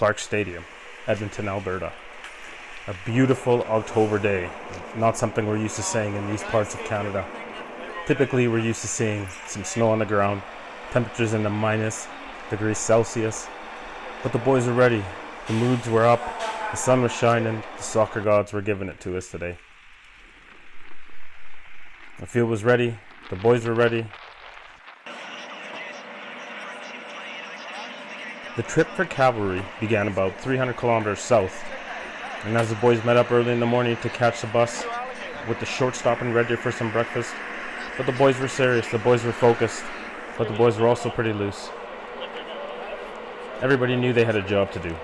Clarke Stadium, Edmonton, Alberta. A beautiful October day, not something we're used to seeing in these parts of Canada. Typically we're used to seeing some snow on the ground, temperatures in the -degrees Celsius, but the boys were ready. The moods were up, the sun was shining, the soccer gods were giving it to us today. The field was ready, the boys were ready. The trip for Cavalry began about 300 kilometers south, and as the boys met up early in the morning to catch the bus with the short stop and ready for some breakfast, but the boys were serious, the boys were focused, but the boys were also pretty loose. Everybody knew they had a job to do.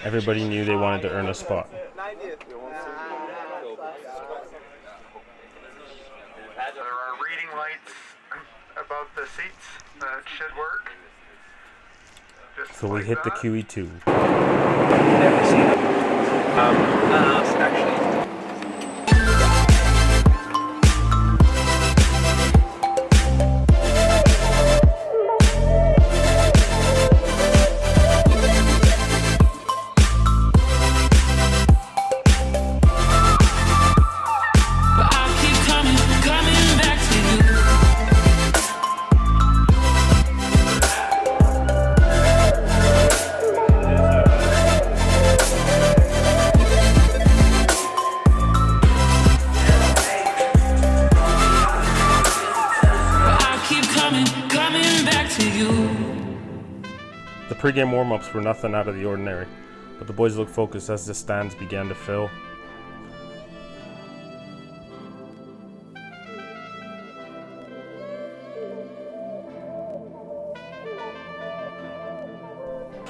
Everybody knew they wanted to earn a spot. There are reading lights above the seats that should work. So we hit the QE2. Never seen them. Actually. The pre-game warm-ups were nothing out of the ordinary, but the boys looked focused as the stands began to fill.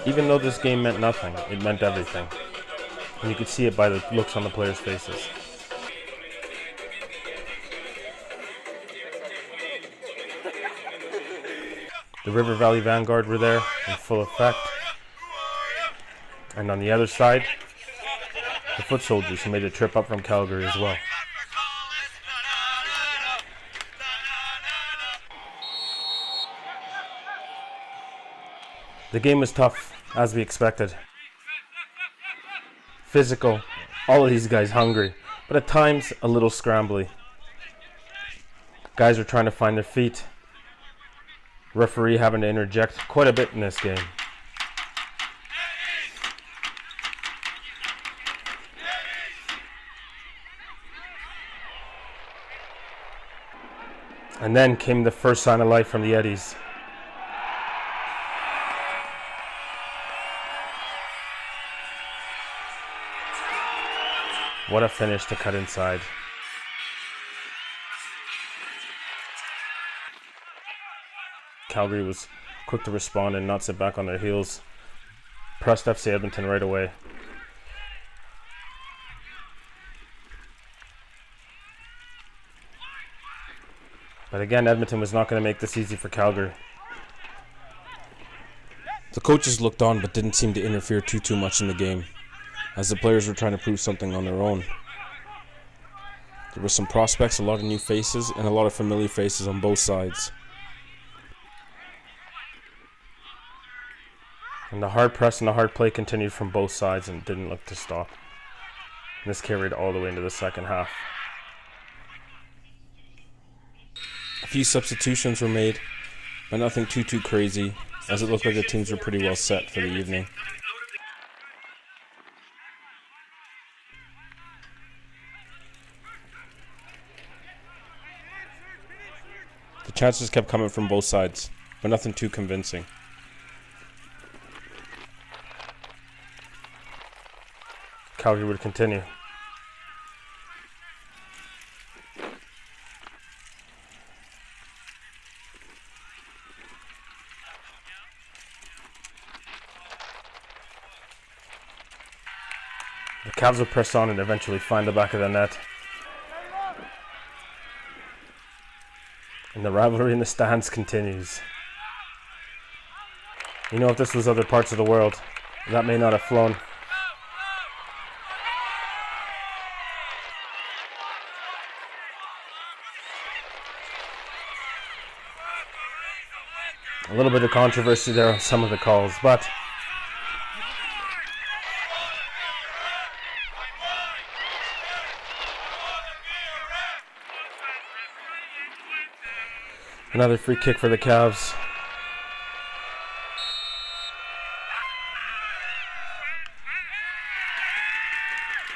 Even though this game meant nothing, it meant everything, and you could see it by the looks on the players' faces. The River Valley Vanguard were there in full effect. And on the other side, the foot soldiers who made a trip up from Calgary as well. The game was tough, as we expected. Physical, all of these guys hungry, but at times a little scrambly. Guys were trying to find their feet. Referee having to interject quite a bit in this game. And then came the first sign of life from the Eddies. What a finish to cut inside. Calgary was quick to respond and not sit back on their heels. Pressed FC Edmonton right away. But again, Edmonton was not going to make this easy for Calgary. The coaches looked on but didn't seem to interfere too much in the game, as the players were trying to prove something on their own. There were some prospects, a lot of new faces, and a lot of familiar faces on both sides. And the hard press and the hard play continued from both sides and didn't look to stop. And this carried all the way into the second half. A few substitutions were made, but nothing too crazy, as it looked like the teams were pretty well set for the evening. The chances kept coming from both sides, but nothing too convincing. Calgary would continue. The Cavs would press on and eventually find the back of the net. And the rivalry in the stands continues. You know, if this was other parts of the world, that may not have flown. A little bit of controversy there on some of the calls, but another free kick for the Cavs.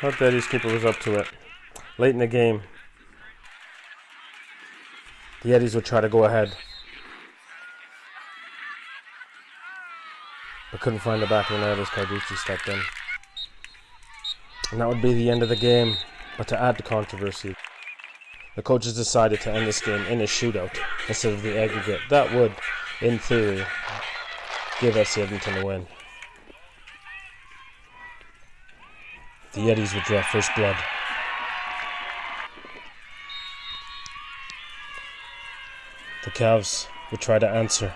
Thought Eddie's keeper was up to it. Late in the game, the Eddies would try to go ahead, but couldn't find the back of the net as Carducci stepped in. And that would be the end of the game. But to add to controversy, the coaches decided to end this game in a shootout instead of the aggregate. That would, in theory, give FC Edmonton a win. The Eddies would draw first blood. The Cavs would try to answer.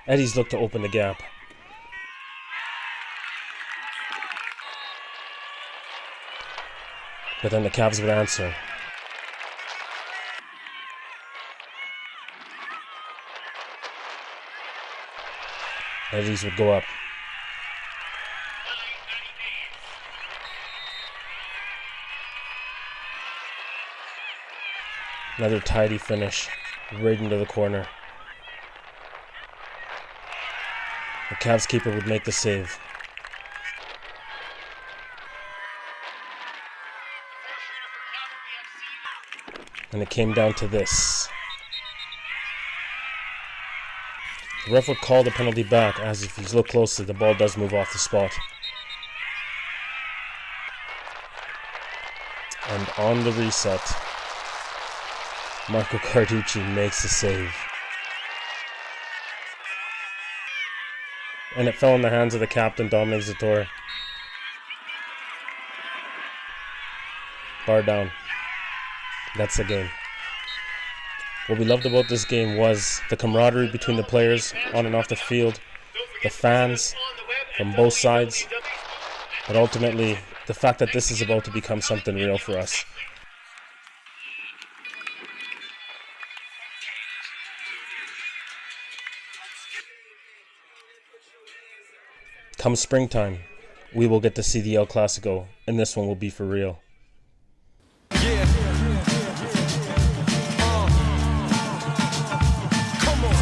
Eddies looked to open the gap. But then the Cavs would answer. Eddies would go up. Another tidy finish, right into the corner. The Cavs keeper would make the save. And it came down to this. The ref would call the penalty back, as if you look closely, the ball does move off the spot. And on the reset, Marco Carducci makes the save. And it fell in the hands of the captain, Dominic Zator. Bar down. That's the game. What we loved about this game was the camaraderie between the players on and off the field, the fans from both sides, but ultimately the fact that this is about to become something real for us. Come springtime, we will get to see the El Classico, and this one will be for real. Yeah. Come on.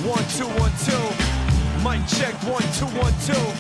1 2 1 2. Mic check 1 2 1 2.